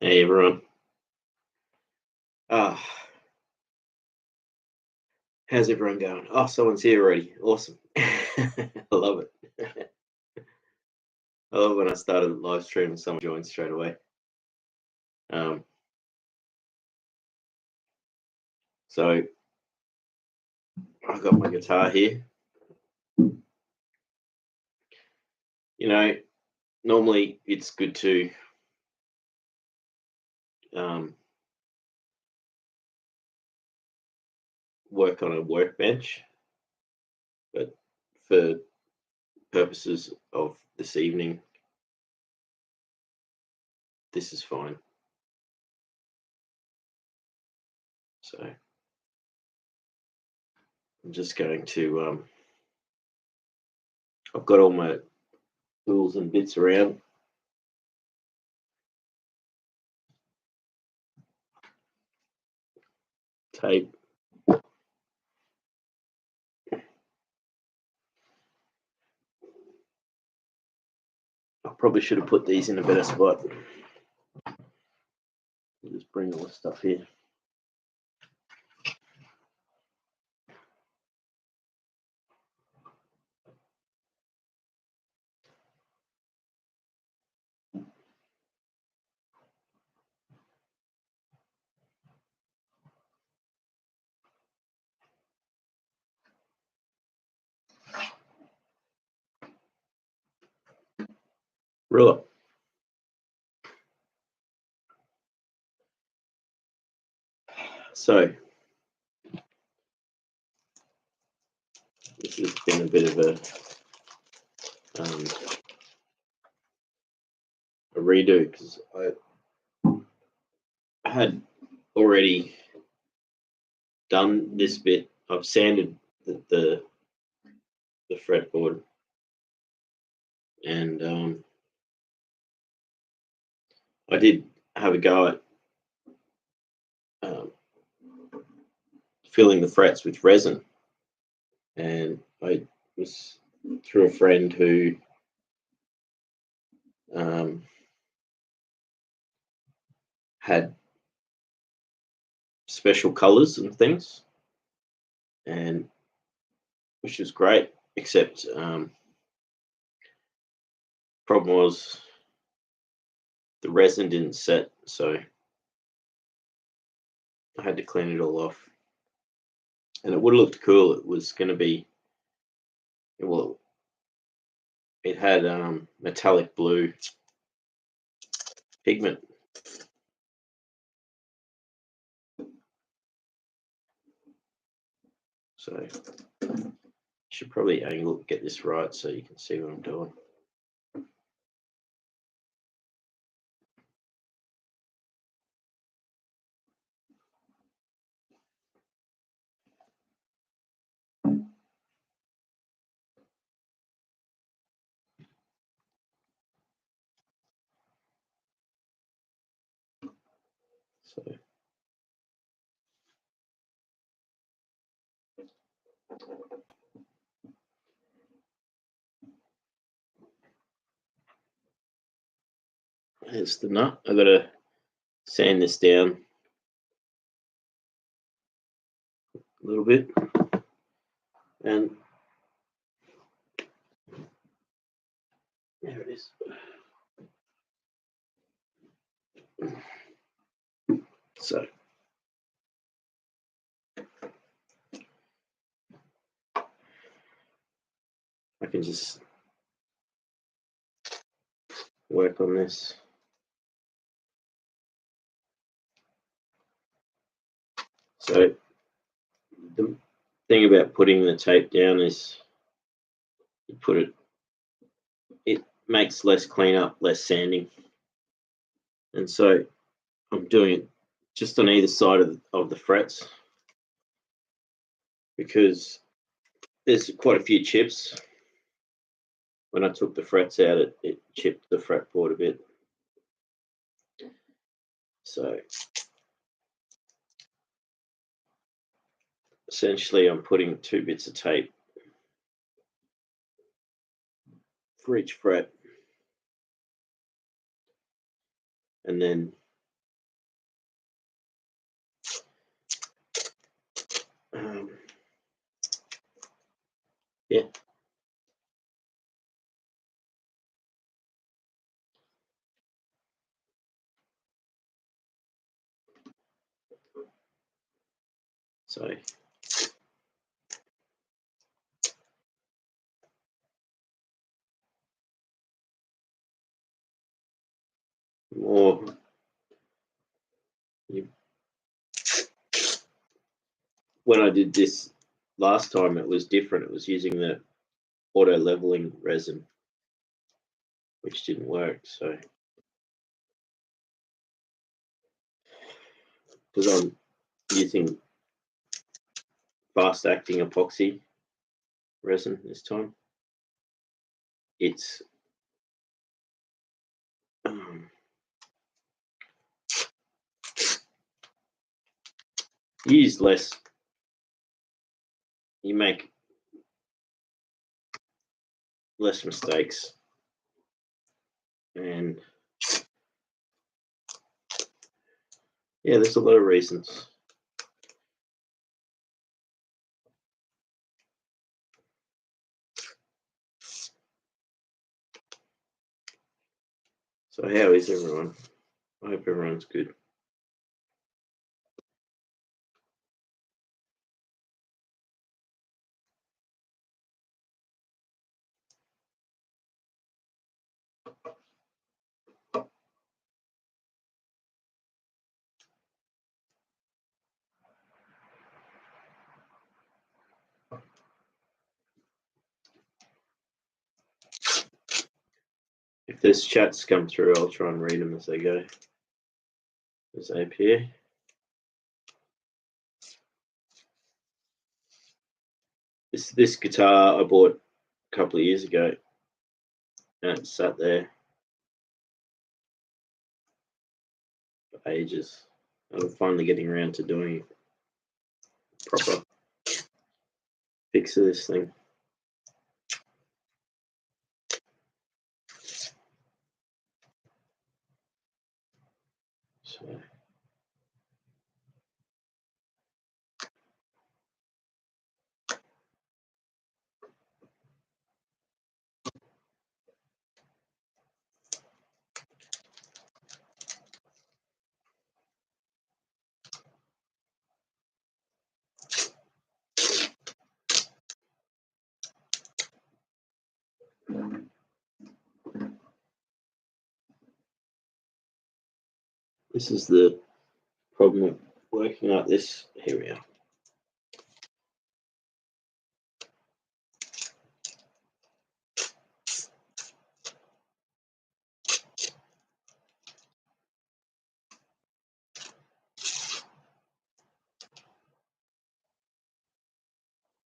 Hey everyone. Ah, how's everyone going? Oh, someone's here already. Awesome. I love it. I love when I started live stream and someone joins straight away. Um, so I've got my guitar here. You know, normally it's good to um, work on a workbench, but for purposes of this evening, this is fine. So I'm just going to, I've got all my tools and bits around. Tape. I probably should have put these in a better spot. I'll just bring all the stuff here. Ruler. So this has been a bit of um, a redo because I had already done this bit. I've sanded the fretboard, and I did have a go at um, filling the frets with resin, and I was through a friend who um, had special colors and things, and which was great. Except problem was the resin didn't set, so I had to clean it all off. And it would have looked cool. It was going to be, well, it had metallic blue pigment. So I should probably get this right so you can see what I'm doing. So there's the nut. I've got to sand this down a little bit. And there it is. So I can just work on this. So the thing about putting the tape down is you put it makes less cleanup, less sanding. And so I'm doing it just on either side of the frets because there's quite a few chips. When I took the frets out, it chipped the fretboard a bit. So essentially I'm putting 2 bits of tape for each fret, and then Yeah. So more when I did this last time, it was different. It was using the auto leveling resin, which didn't work. So because I'm using fast acting epoxy resin this time, it's you use less, you make less mistakes, and yeah, there's a lot of reasons. So how is everyone? I hope everyone's good. If there's chats come through, I'll try and read them as they go. There's APA. This guitar I bought a couple of years ago, and it sat there for ages. I'm finally getting around to doing a proper fix of this thing. So this is the problem of working like this. Here we are.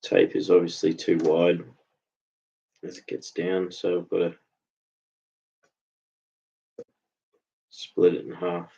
Tape is obviously too wide as it gets down, so I've got to split it in half.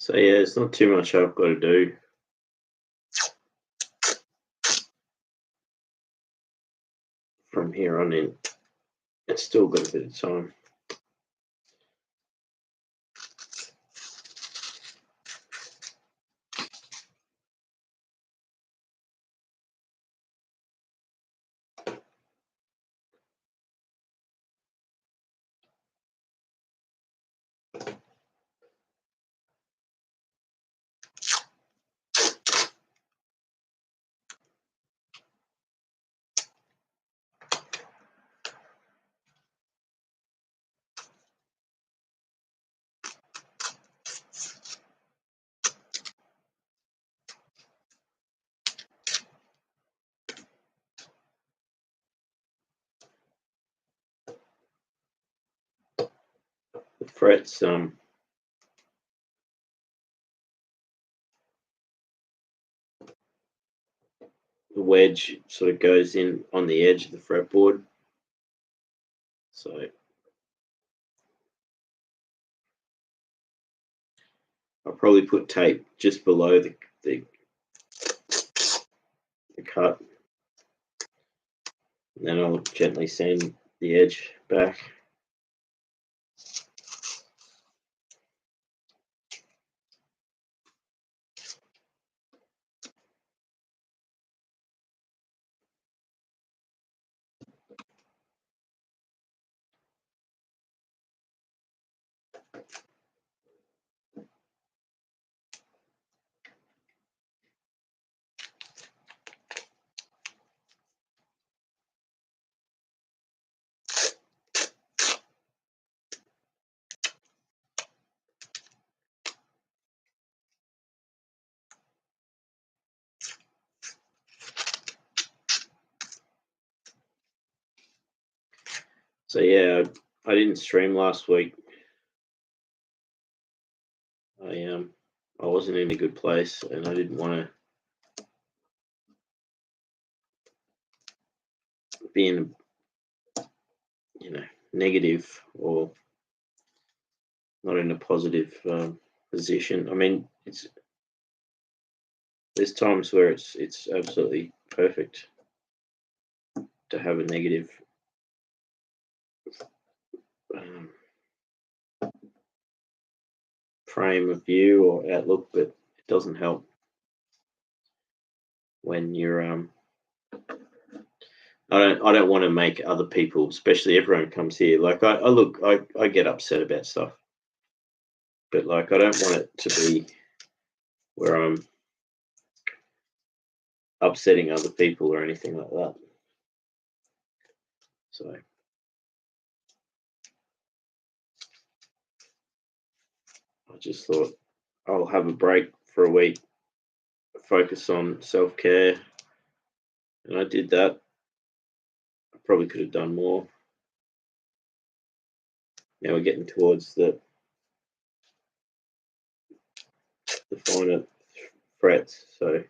So yeah, it's not too much I've got to do. From here on in, it's still got a bit of time. frets, the wedge sort of goes in on the edge of the fretboard. So I'll probably put tape just below the cut, and then I'll gently sand the edge back. So yeah, I didn't stream last week. I wasn't in a good place, and I didn't want to be in, negative or not in a positive position. I mean, there's times where it's absolutely perfect to have a negative frame of view or outlook, but it doesn't help when you're I don't want to make other people, especially everyone comes here. Like I get upset about stuff, but like I don't want it to be where I'm upsetting other people or anything like that. So I just thought I'll have a break for a week, focus on self-care, and I did that. I probably could have done more. Now we're getting towards the finer frets, so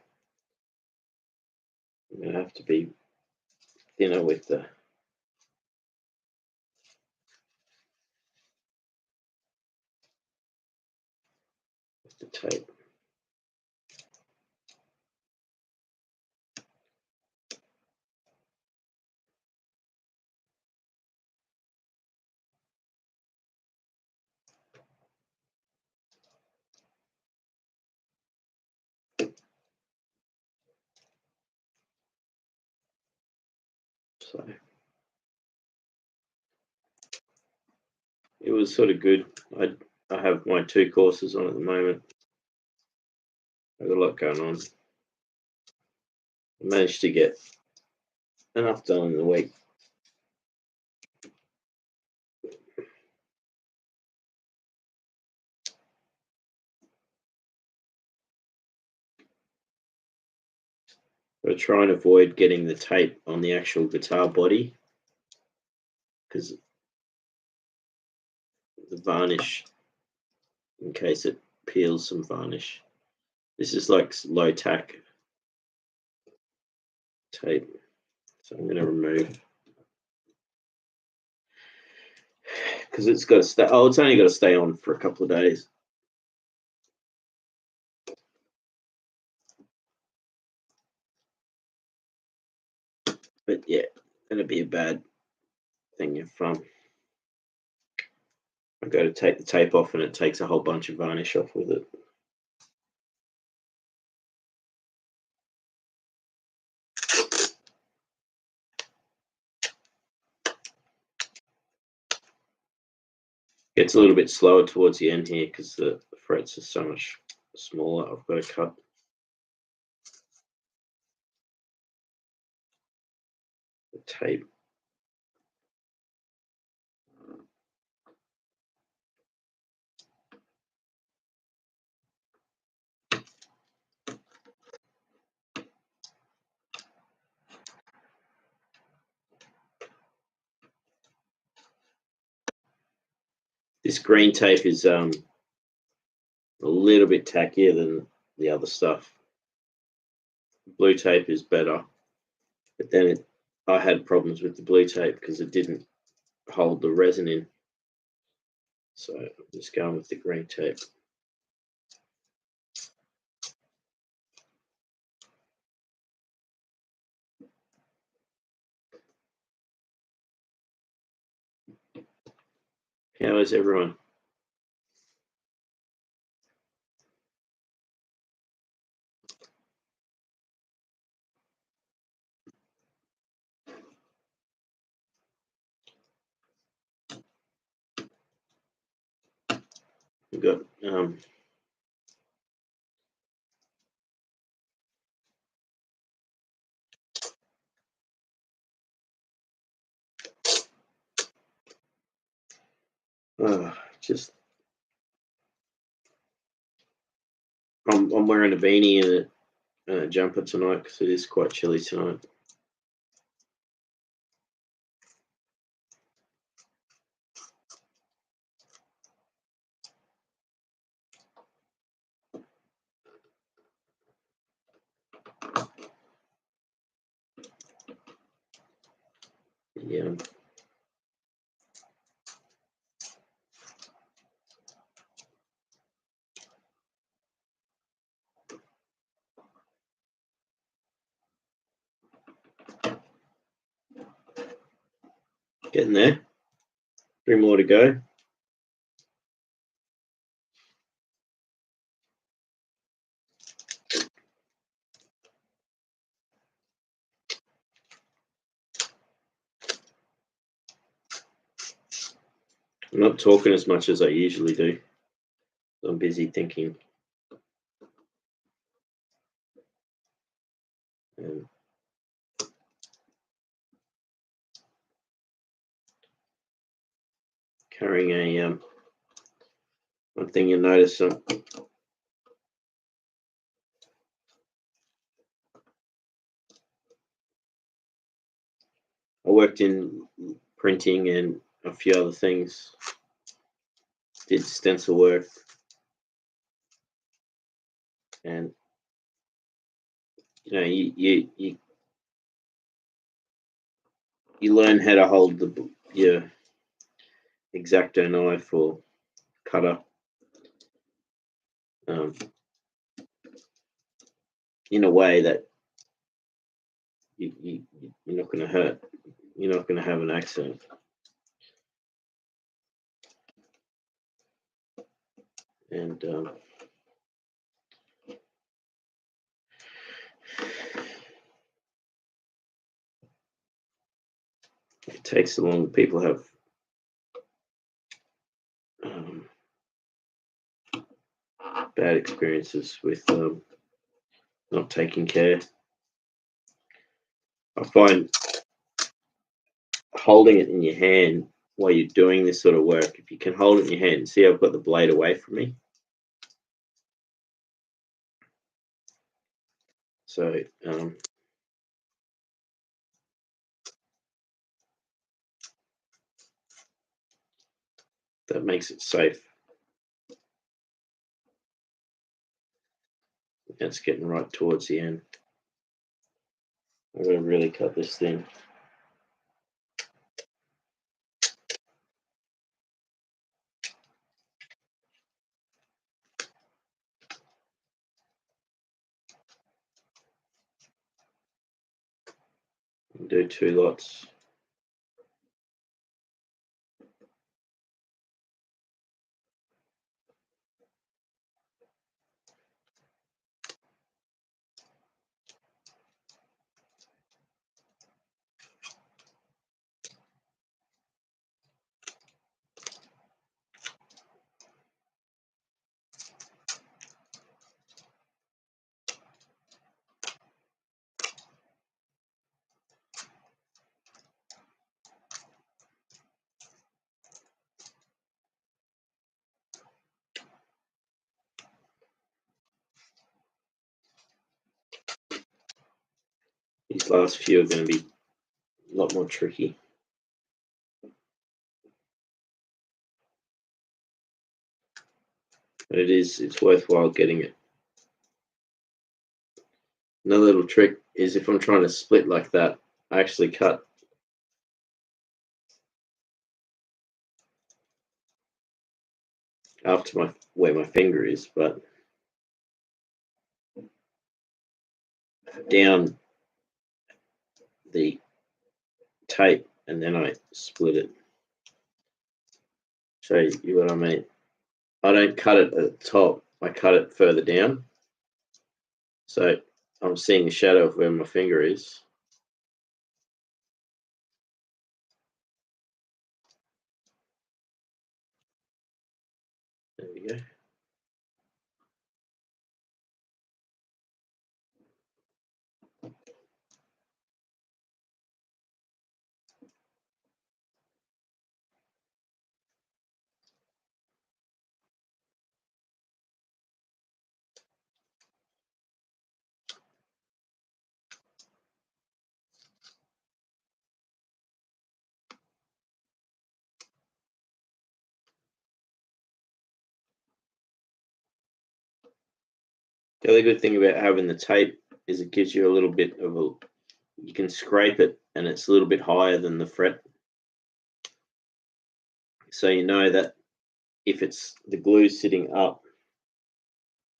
I'm going to have to be thinner with the tape. So it was sort of good. I have my 2 courses on at the moment. I've got a lot going on. I managed to get enough done in the week. But I try and avoid getting the tape on the actual guitar body because the varnish, in case it peels some varnish. This is like low tack tape, so I'm going to remove because it's got to stay. Oh, it's only got to stay on for a couple of days. But yeah, it'd be a bad thing if I go to take the tape off and it takes a whole bunch of varnish off with it. Gets a little bit slower towards the end here because the frets are so much smaller. I've got to cut the tape. This green tape is a little bit tackier than the other stuff. Blue tape is better, but then I had problems with the blue tape because it didn't hold the resin in. So I'm just going with the green tape. How is everyone? We've got just I'm wearing a beanie and a jumper tonight because it is quite chilly tonight. Yeah. Getting there. 3 more to go. I'm not talking as much as I usually do. I'm busy thinking. And carrying a one thing you notice I worked in printing and a few other things. Did stencil work, and you know you learn how to hold your X-Acto knife or cutter in a way that you're not going to hurt. You're not going to have an accident. And it takes so long. People have bad experiences with not taking care. I find holding it in your hand while you're doing this sort of work, if you can hold it in your hand, see I've got the blade away from me. So that makes it safe. That's getting right towards the end. I'm going to really cut this thing. Do 2 lots. These last few are going to be a lot more tricky. But it's worthwhile getting it. Another little trick is if I'm trying to split like that, I actually cut after where my finger is, but down the tape, and then I split it. Show you what I mean. I don't cut it at the top, I cut it further down. So I'm seeing the shadow of where my finger is. There we go. The other good thing about having the tape is it gives you a little bit of a, you can scrape it and it's a little bit higher than the fret. So you know that if it's the glue sitting up,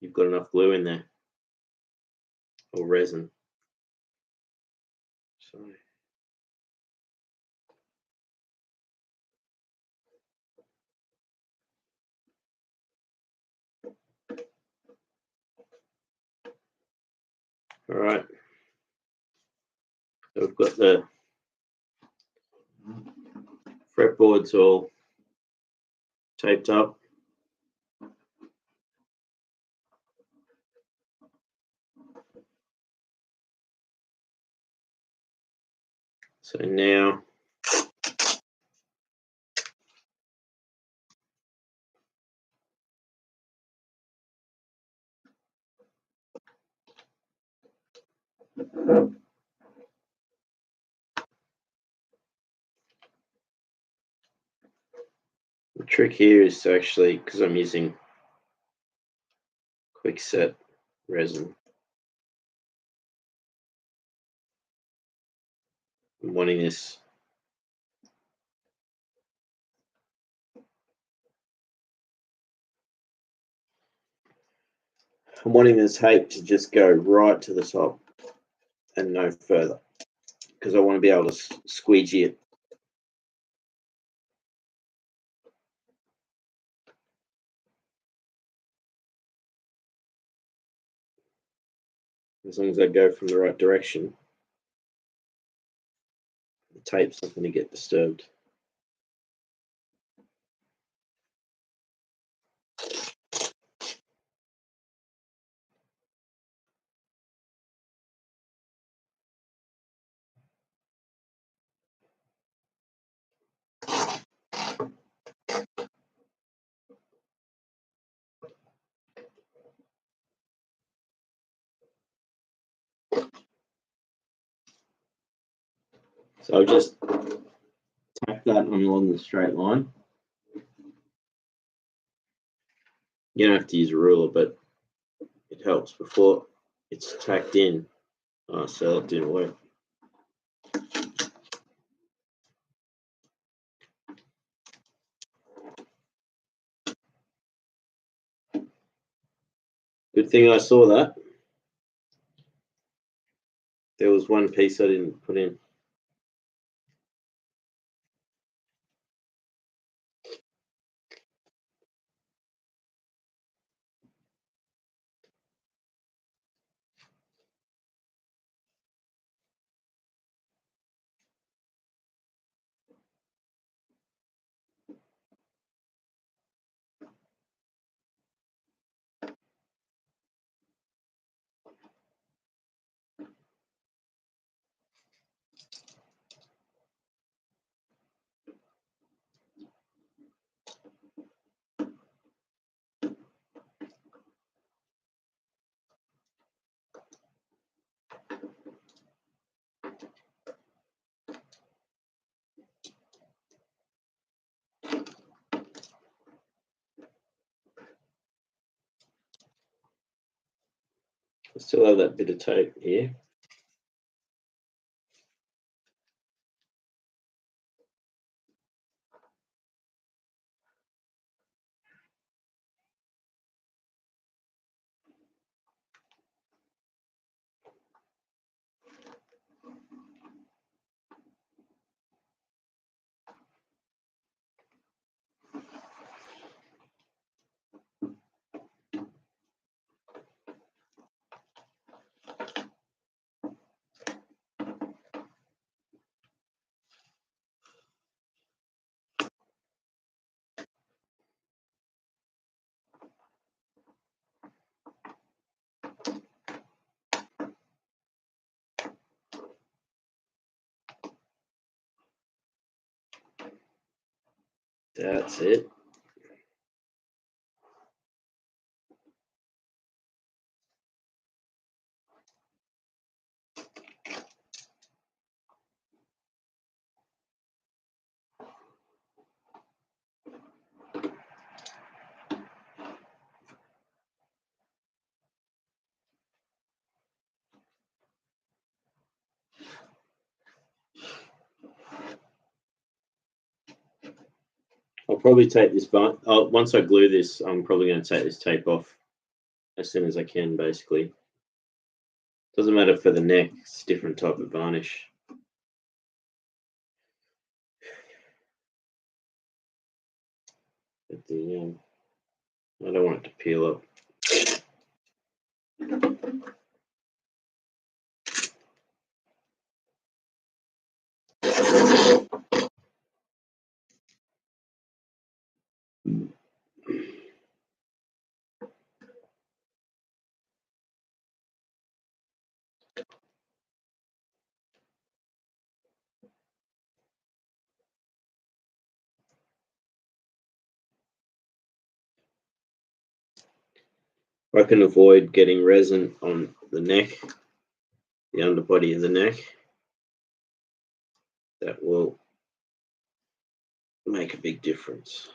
you've got enough glue in there or resin. So all right, so we've got the fretboards all taped up. So now the trick here is to actually, because I'm using quick set resin, I'm wanting this tape to just go right to the top and no further, because I want to be able to squeegee it. As long as I go from the right direction, the tape's not going to get disturbed. So I'll just tack that along the straight line. You don't have to use a ruler, but it helps before it's tacked in. Oh, so that didn't work. Good thing I saw that. There was one piece I didn't put in. I still have that bit of tape here. That's it. I'll probably take this, but once I glue this, I'm probably going to take this tape off as soon as I can, basically. Doesn't matter for the neck, it's a different type of varnish. But I don't want it to peel up. I can avoid getting resin on the neck, the underbody of the neck. That will make a big difference.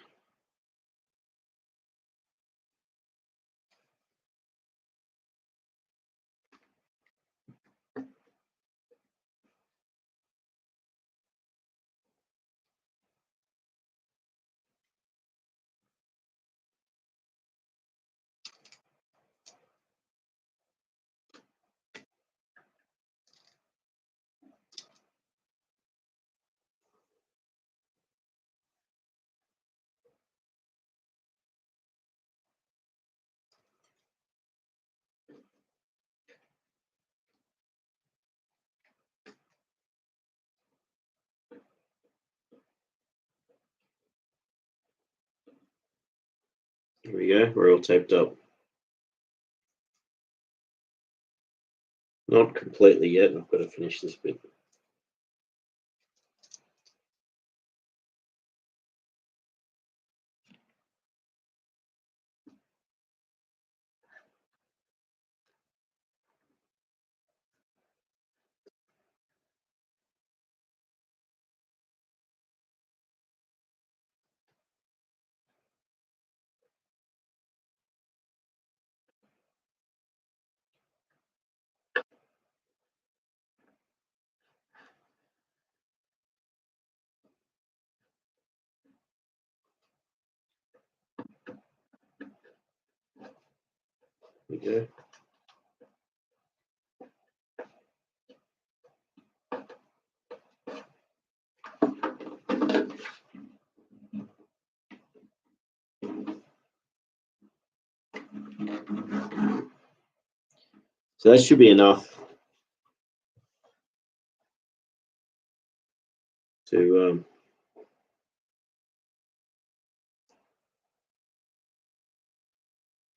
There we go, we're all taped up. Not completely yet, I've got to finish this bit. There we go. So that should be enough to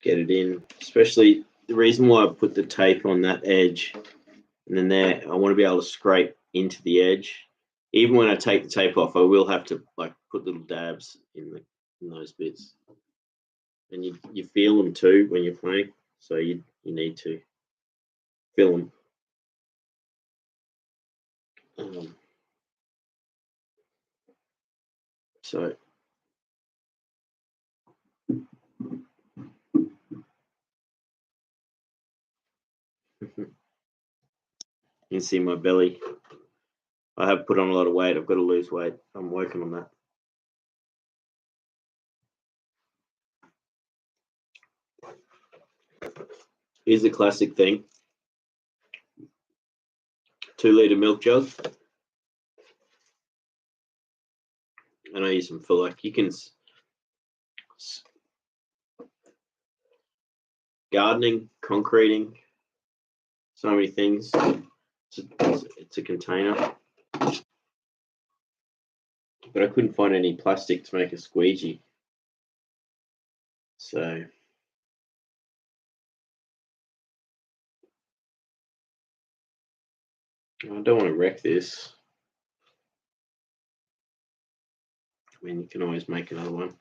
get it in. Especially the reason why I put the tape on that edge and then there, I want to be able to scrape into the edge. Even when I take the tape off, I will have to like put little dabs in those bits, and you feel them too when you're playing. So you need to feel them. So You can see my belly. I have put on a lot of weight. I've got to lose weight. I'm working on that. Here's the classic thing. 2-litre milk jug. And I use them for, like, you can gardening, concreting, so many things. It's a container. But I couldn't find any plastic to make a squeegee. So I don't want to wreck this. I mean, you can always make another one.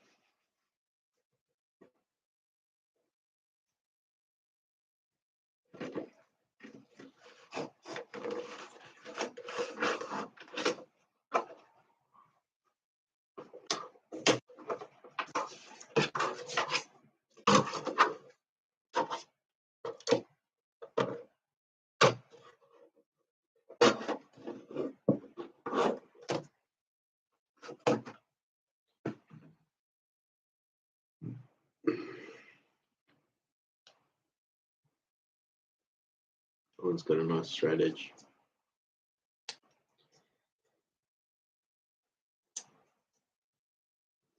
That one's got a nice straight edge.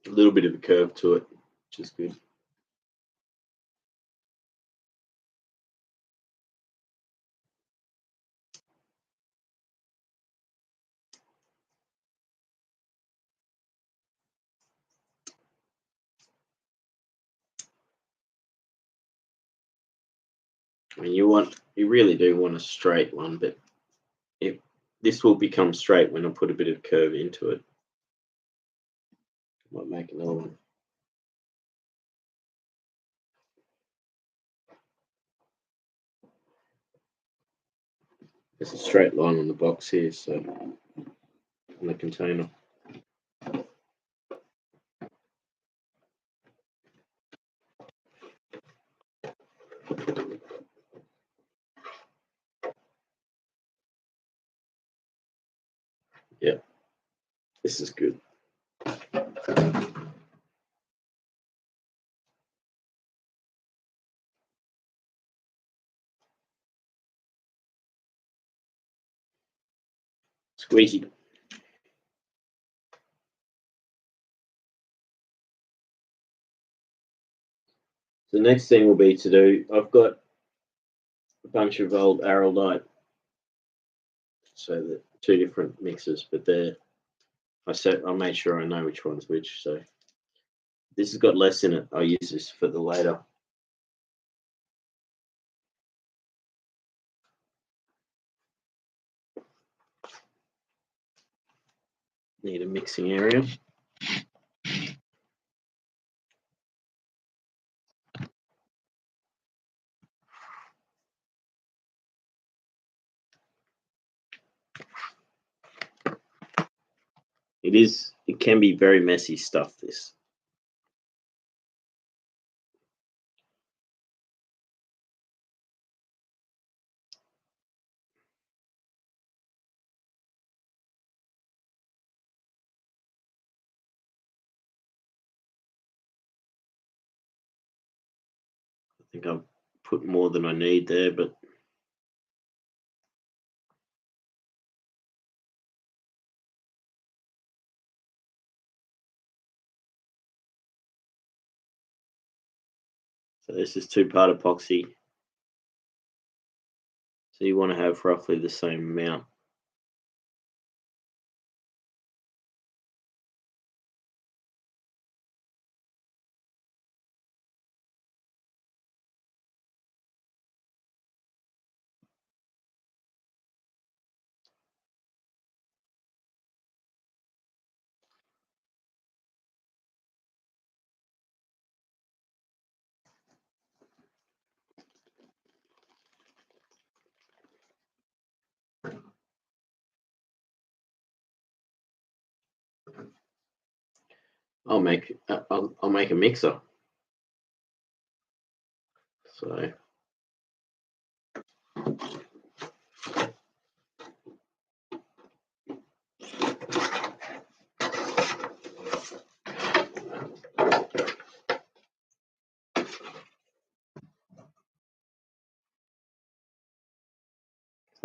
A little bit of a curve to it, which is good. I mean, you really do want a straight one, but this will become straight when I put a bit of curve into it. I might make another one. There's a straight line on the box here, so on the container. Yeah, this is good. Squeegee. The next thing will be to do, I've got a bunch of old araldite, so the 2 different mixes, but I made sure I know which one's which. So this has got less in it. I'll use this for the later. Need a mixing area. It can be very messy stuff, this. I think I've put more than I need there, but so this is 2-part epoxy. So you want to have roughly the same amount. I'll make a mixer. So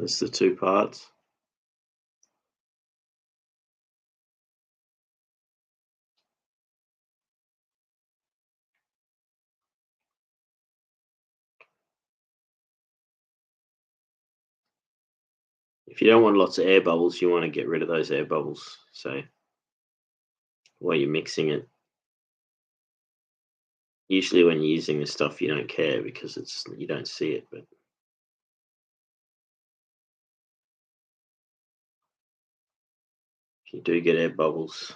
That's the two parts. If you don't want lots of air bubbles, you want to get rid of those air bubbles. So while you're mixing it, usually when you're using this stuff, you don't care because you don't see it. But if you do get air bubbles,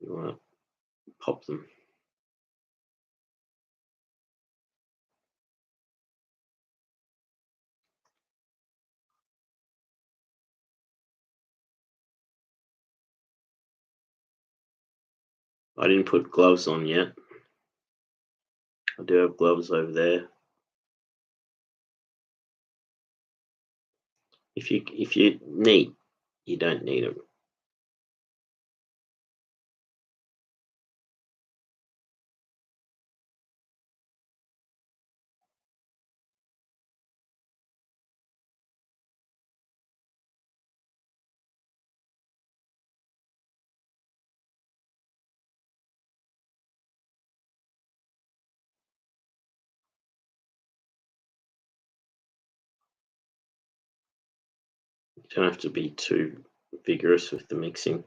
you want to pop them. I didn't put gloves on yet. I do have gloves over there. If you neat, you don't need them. You don't have to be too vigorous with the mixing.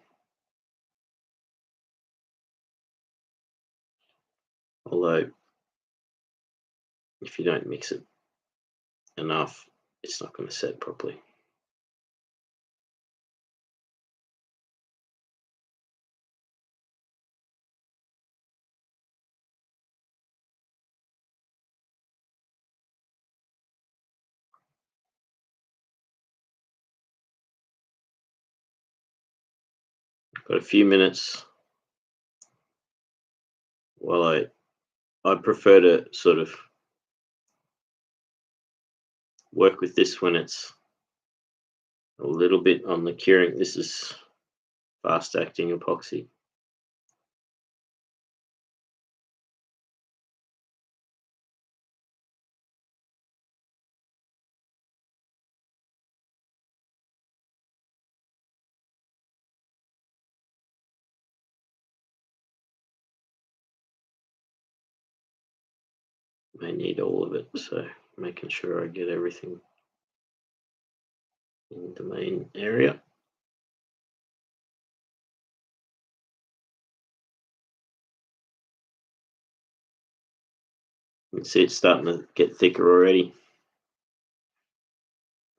Although, if you don't mix it enough, it's not going to set properly. Got a few minutes while I prefer to sort of work with this when it's a little bit on the curing. This is fast acting epoxy. May need all of it, so making sure I get everything in the main area. You can see it's starting to get thicker already.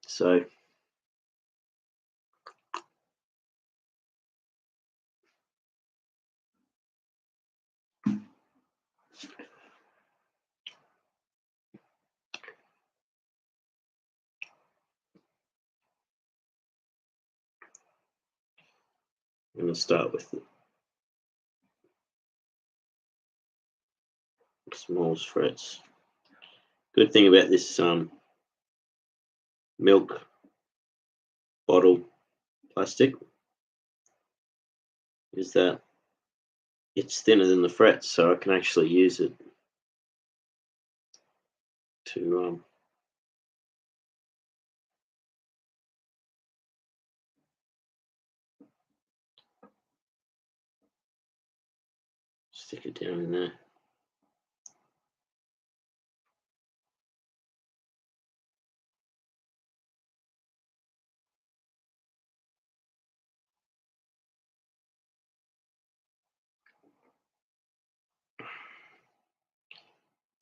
So I'm going to start with the smallest frets. Good thing about this milk bottle plastic is that it's thinner than the frets, so I can actually use it to stick it down in there.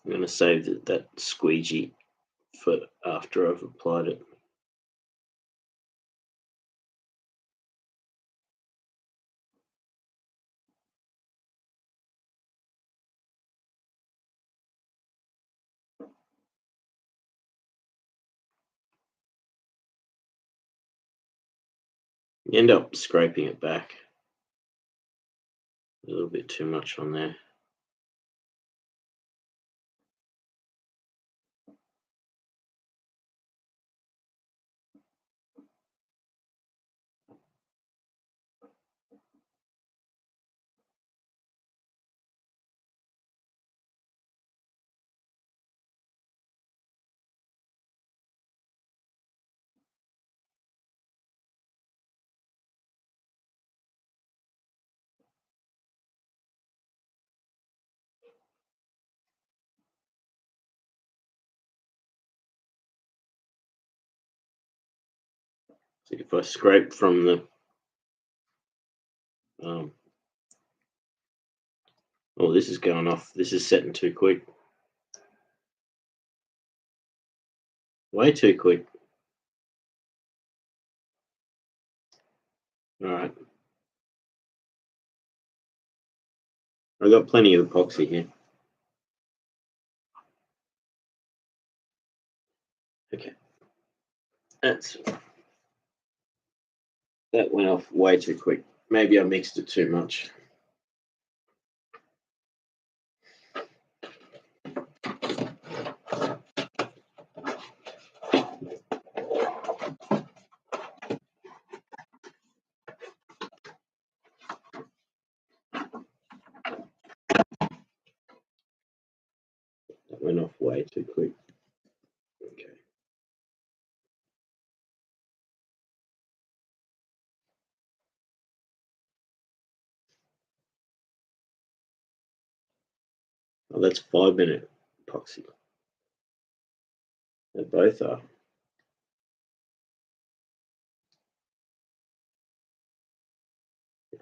I'm going to save that squeegee for after I've applied it. You end up scraping it back. A little bit too much on there. See if I scrape from the oh, this is going off. This is setting too quick. Way too quick. All right. I've got plenty of epoxy here. Okay. That went off way too quick. Maybe I mixed it too much. That went off way too quick. Okay. Oh, that's 5-minute epoxy. They both are.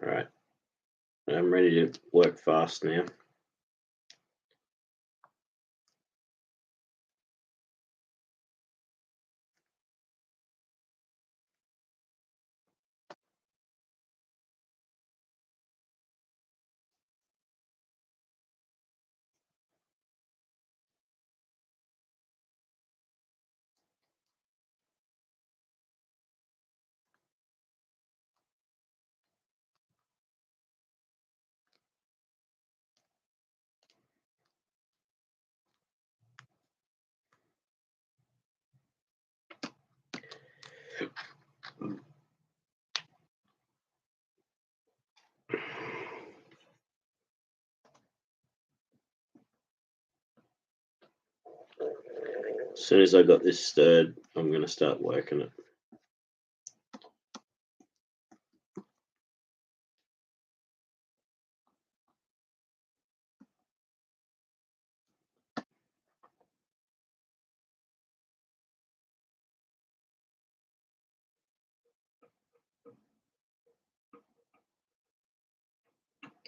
All right. I'm ready to work fast now. As soon as I got this stirred, I'm going to start working it.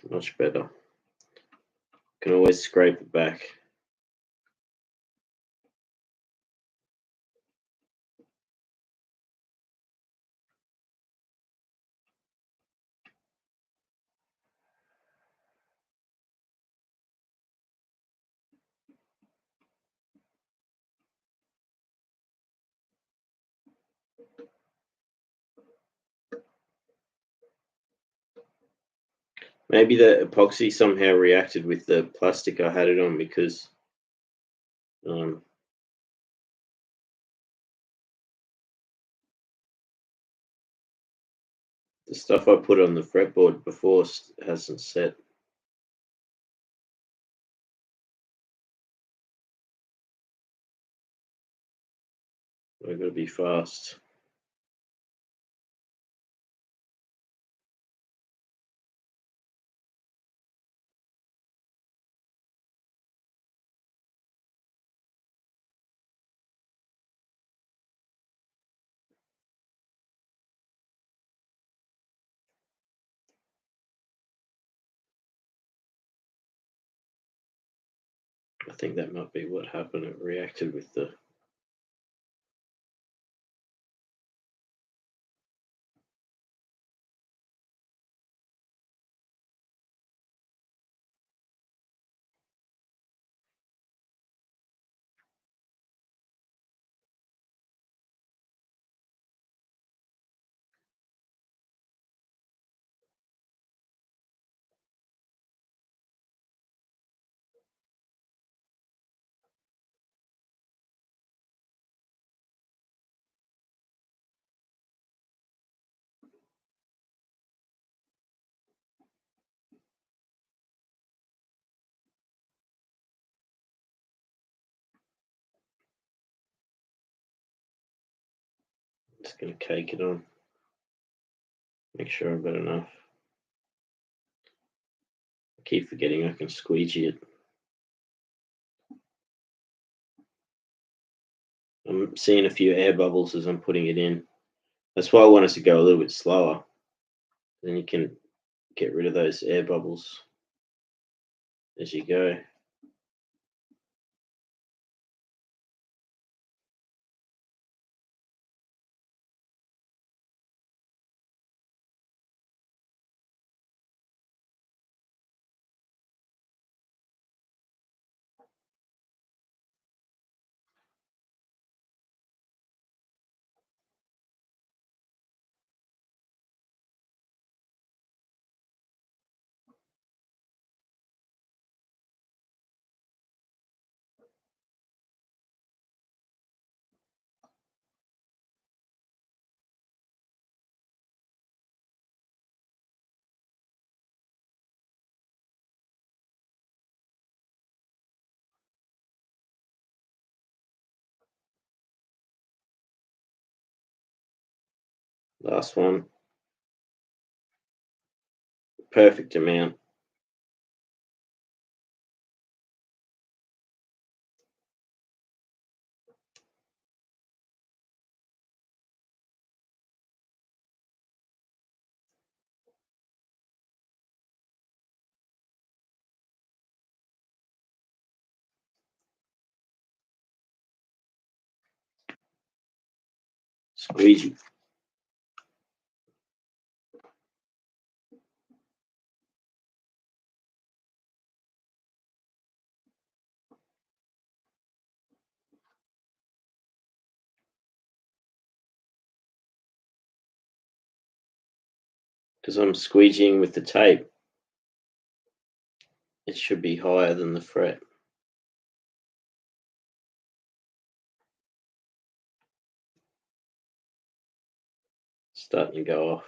Much better. Can always scrape it back. Maybe the epoxy somehow reacted with the plastic I had it on because the stuff I put on the fretboard before hasn't set. I've got to be fast. I think that might be what happened. It reacted with the just going to cake it on. Make sure I've got enough. I keep forgetting I can squeegee it. I'm seeing a few air bubbles as I'm putting it in. That's why I want us to go a little bit slower. Then you can get rid of those air bubbles as you go. Last one. Perfect amount. Squeegee. Because I'm squeegeeing with the tape, it should be higher than the fret. Starting to go off.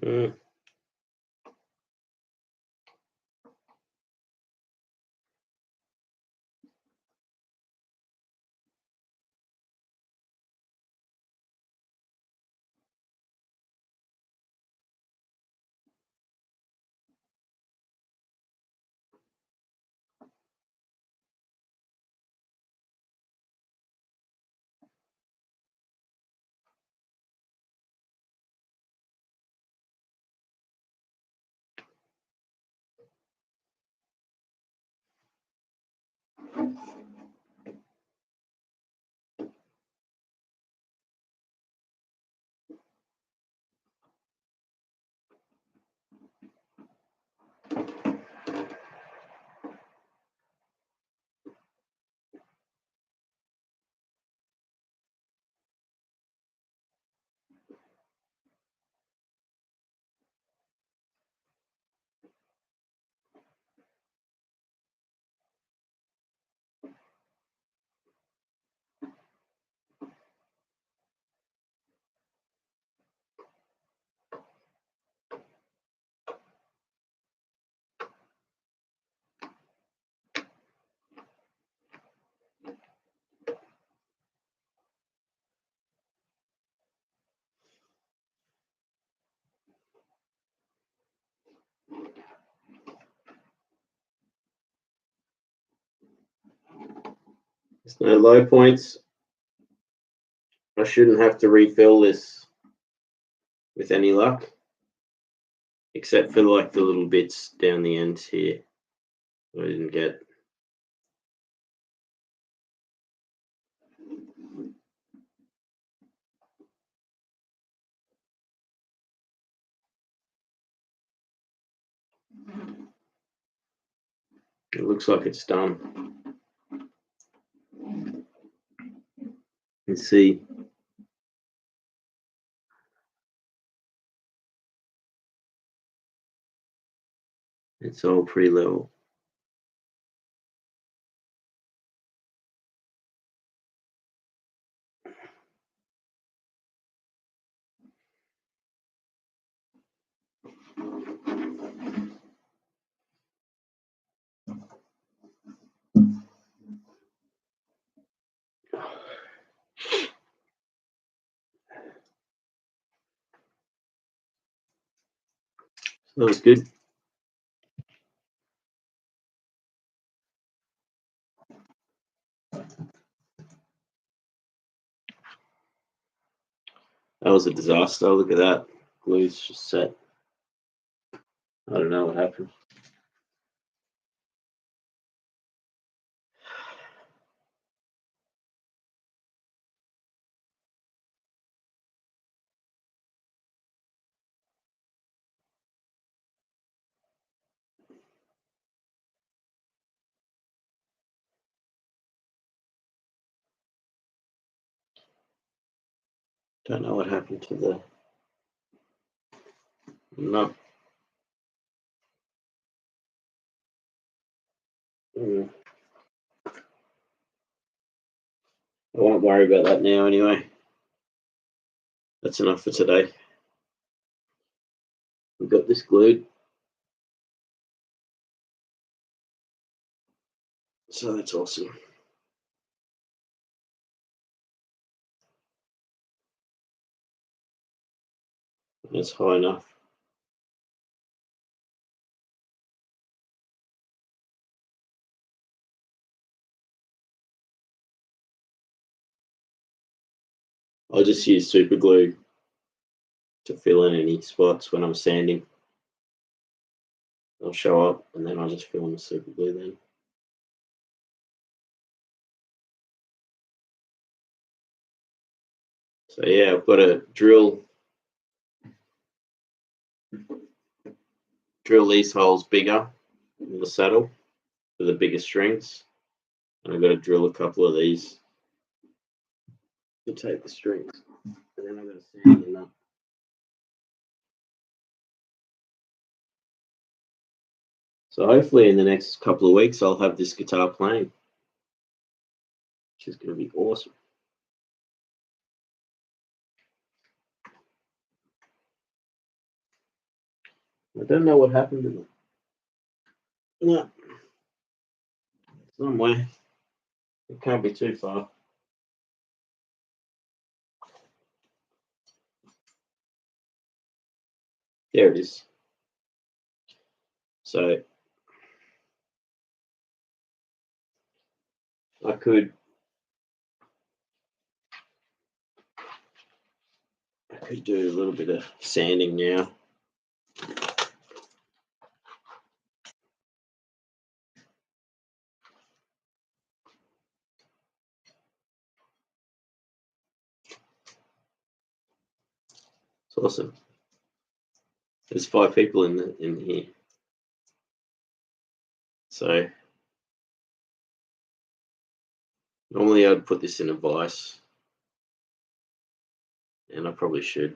Mm. There's no low points. I shouldn't have to refill this with any luck, except for like the little bits down the ends here I didn't get. It looks like it's done. Let's see. It's all pretty level. That was good. That was a disaster. Look at that. Glue's just set. I don't know what happened. Don't know what happened to the. No. I won't worry about that now anyway. That's enough for today. We've got this glued. So that's awesome. That's high enough. I'll just use super glue to fill in any spots when I'm sanding. They'll show up and then I'll just fill in the super glue then. So yeah, I've got to drill these holes bigger in the saddle for the bigger strings. And I've got to drill a couple of these to take the strings. And then I've got to sand them up. So hopefully in the next couple of weeks I'll have this guitar playing, which is going to be awesome. I don't know what happened to them. No. Somewhere. It can't be too far. There it is. So I could do a little bit of sanding now. It's awesome. There's 5 people in here. So normally I'd put this in a vise, and I probably should.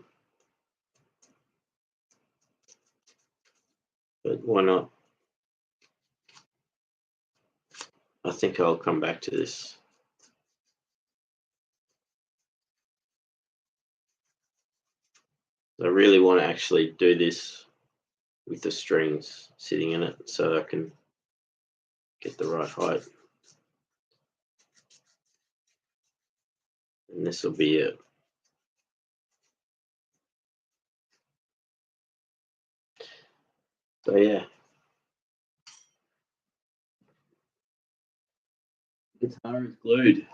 But why not? I think I'll come back to this. I really want to actually do this with the strings sitting in it so I can get the right height. And this will be it. So yeah. Guitar is glued.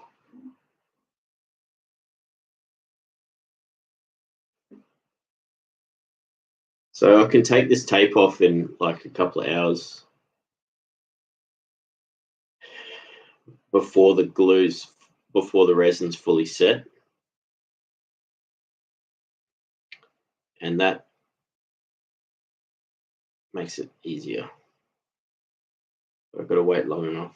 So I can take this tape off in like a couple of hours before the resin's fully set. And that makes it easier. I've got to wait long enough.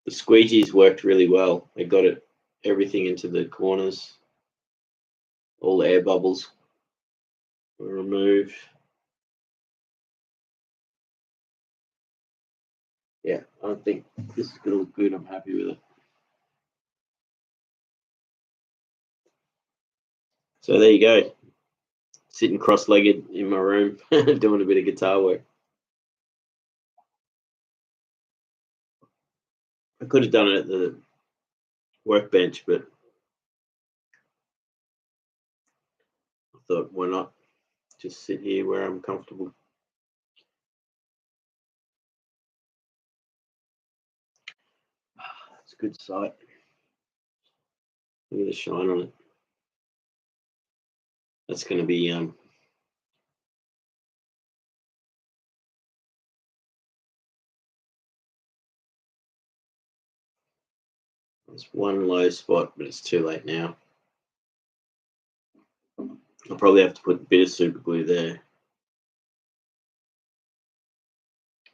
The squeegees worked really well. They got everything into the corners. All the air bubbles were removed. Yeah, I think this is going to look good. I'm happy with it. So there you go. Sitting cross-legged in my room, doing a bit of guitar work. I could have done it at the workbench, but thought, why not just sit here where I'm comfortable. It's a good sight. Look at the shine on it. That's going to be there's one low spot, but it's too late now. I'll probably have to put a bit of super glue there.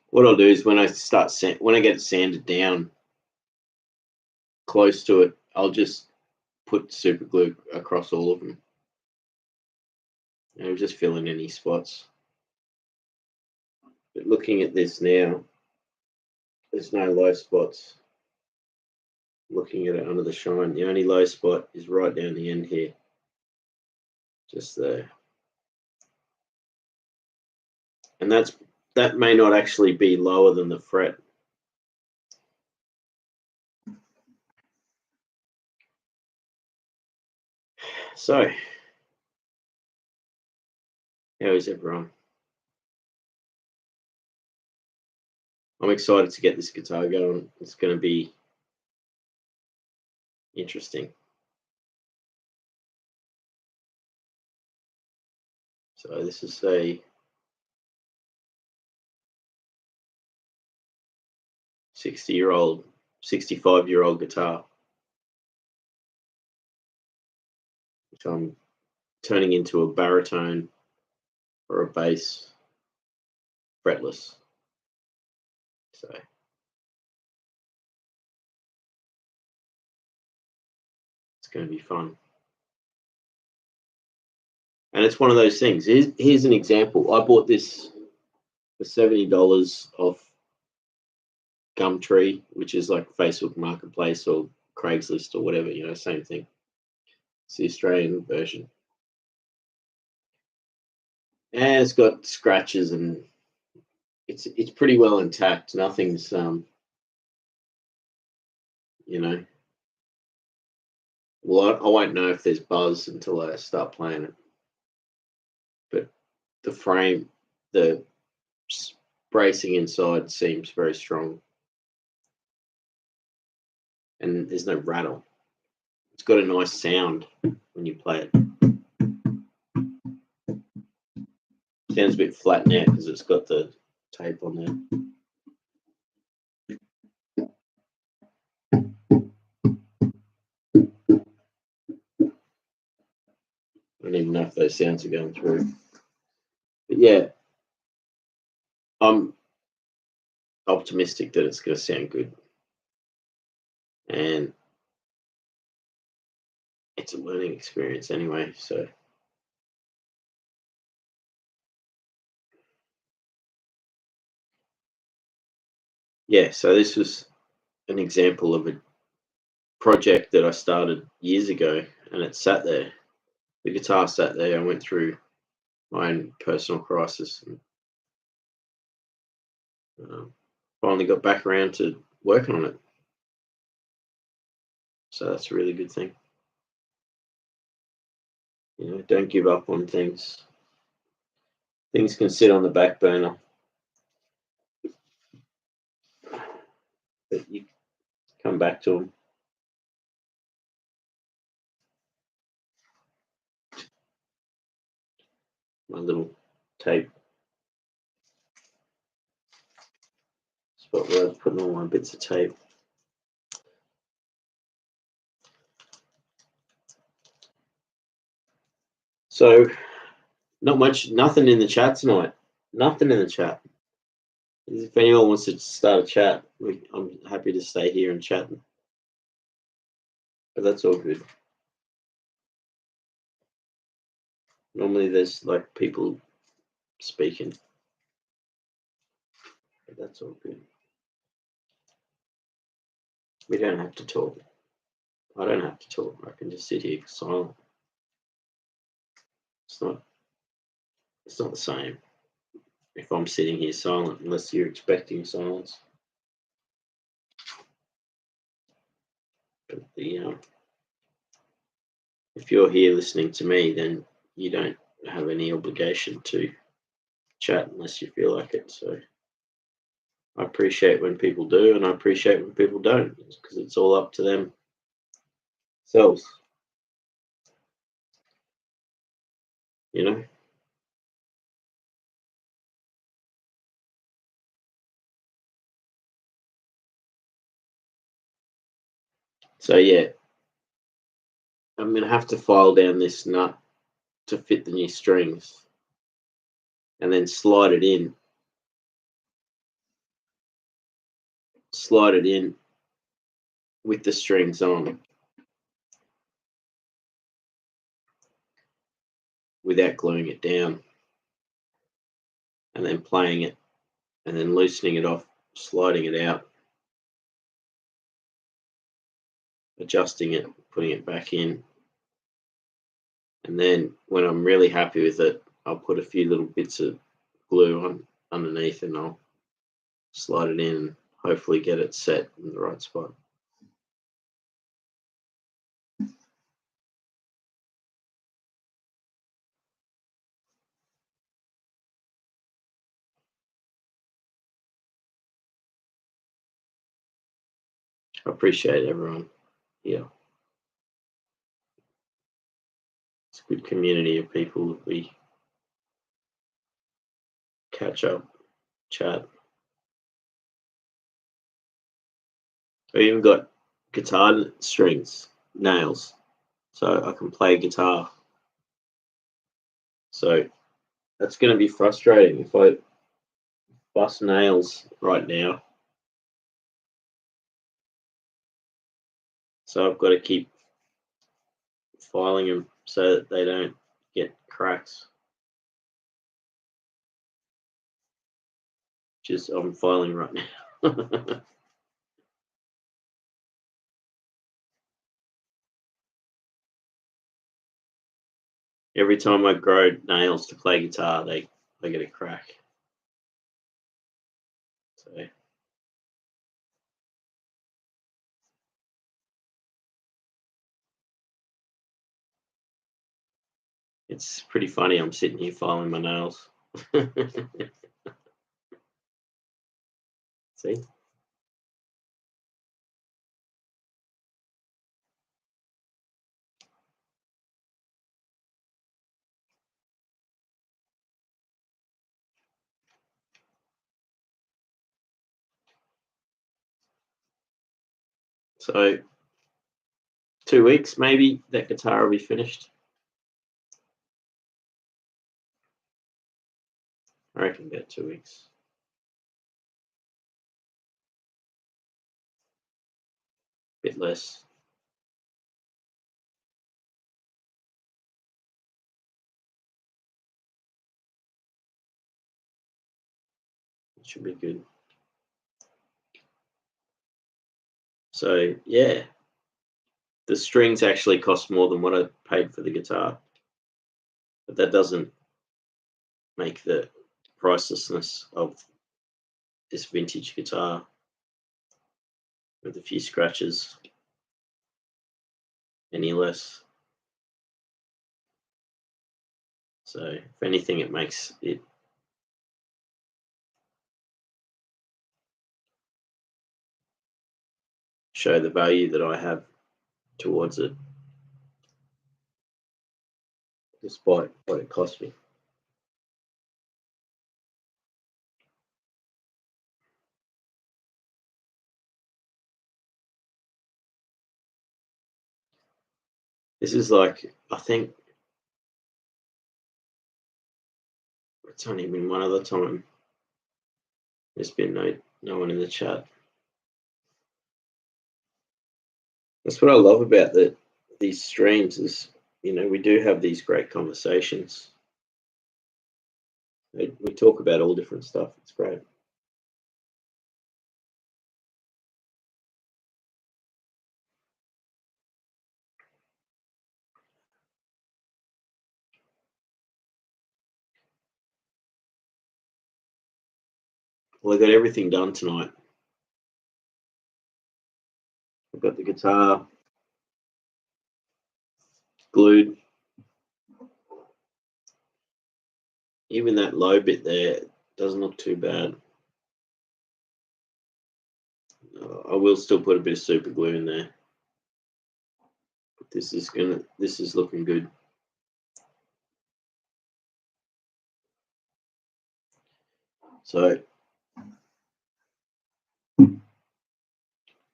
What I'll do is when I get it sanded down close to it, I'll just put super glue across all of them. And it'll just fill in any spots. But looking at this now, there's no low spots. Looking at it under the shine, the only low spot is right down the end here. Just there. And that may not actually be lower than the fret. So, how is everyone? I'm excited to get this guitar going. It's going to be interesting. So this is a 65-year-old guitar, which I'm turning into a baritone or a bass fretless. So it's going to be fun. And it's one of those things. Here's an example. I bought this for $70 off Gumtree, which is like Facebook Marketplace or Craigslist or whatever, same thing. It's the Australian version. And it's got scratches and it's pretty well intact. Nothing's well, I won't know if there's buzz until I start playing it. But the frame, the bracing inside seems very strong. And there's no rattle. It's got a nice sound when you play it. Sounds a bit flat now because it's got the tape on there. I don't even know if those sounds are going through. But yeah, I'm optimistic that it's going to sound good. And it's a learning experience anyway, so. Yeah, so this was an example of a project that I started years ago, and it sat there. The guitar sat there. I went through my own personal crisis and finally got back around to working on it. So that's a really good thing. Don't give up on things. Things can sit on the back burner, but you come back to them. My little tape spot where I was putting all my bits of tape. So, nothing in the chat tonight. Nothing in the chat. If anyone wants to start a chat, I'm happy to stay here and chat. But that's all good. Normally there's like people speaking. But that's all good. We don't have to talk. I don't have to talk. I can just sit here silent. It's not the same if I'm sitting here silent, unless you're expecting silence. But if you're here listening to me, then you don't have any obligation to chat unless you feel like it. So I appreciate when people do, and I appreciate when people don't, because it's all up to themselves, you know. So yeah, I'm gonna have to file down this nut to fit the new strings, and then slide it in with the strings on without gluing it down, and then playing it, and then loosening it off, sliding it out, adjusting it, putting it back in, and then when I'm really happy with it, I'll put a few little bits of glue on underneath, and I'll slide it in and hopefully get it set in the right spot. I appreciate everyone here. It's a good community of people that we catch up, chat. I even got guitar strings, nails, so I can play guitar. So that's going to be frustrating if I bust nails right now. So I've got to keep filing them so that they don't get cracks. Just I'm filing right now. Every time I grow nails to play guitar, they get a crack. So it's pretty funny. I'm sitting here filing my nails. See? So 2 weeks, maybe that guitar will be finished. I reckon about 2 weeks. Bit less. It should be good. So yeah, the strings actually cost more than what I paid for the guitar, but that doesn't make the pricelessness of this vintage guitar with a few scratches any less. So if anything, it makes it show the value that I have towards it, despite what it cost me. This is like, I think it's only been one other time. There's been no one in the chat. That's what I love about these streams is, we do have these great conversations. We talk about all different stuff. It's great. Well, I got everything done tonight. I've got the guitar glued. even that low bit there doesn't look too bad. I will still put a bit of super glue in there. But this is looking good. So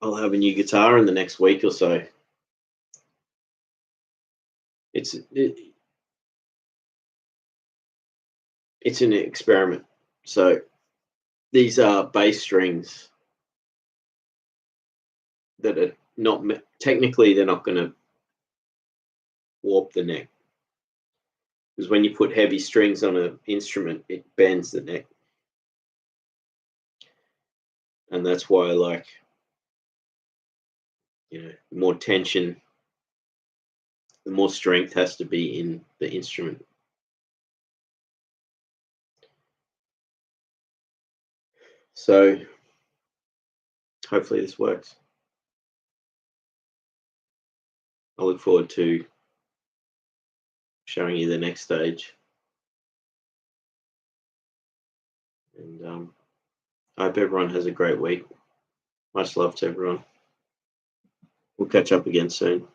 I'll have a new guitar in the next week or so. It's an experiment. So these are bass strings that are not technically they're not going to warp the neck, because when you put heavy strings on an instrument, it bends the neck, and that's why, like, more tension, the more strength has to be in the instrument. So hopefully this works. I look forward to showing you the next stage. And I hope everyone has a great week. Much love to everyone. We'll catch up again soon.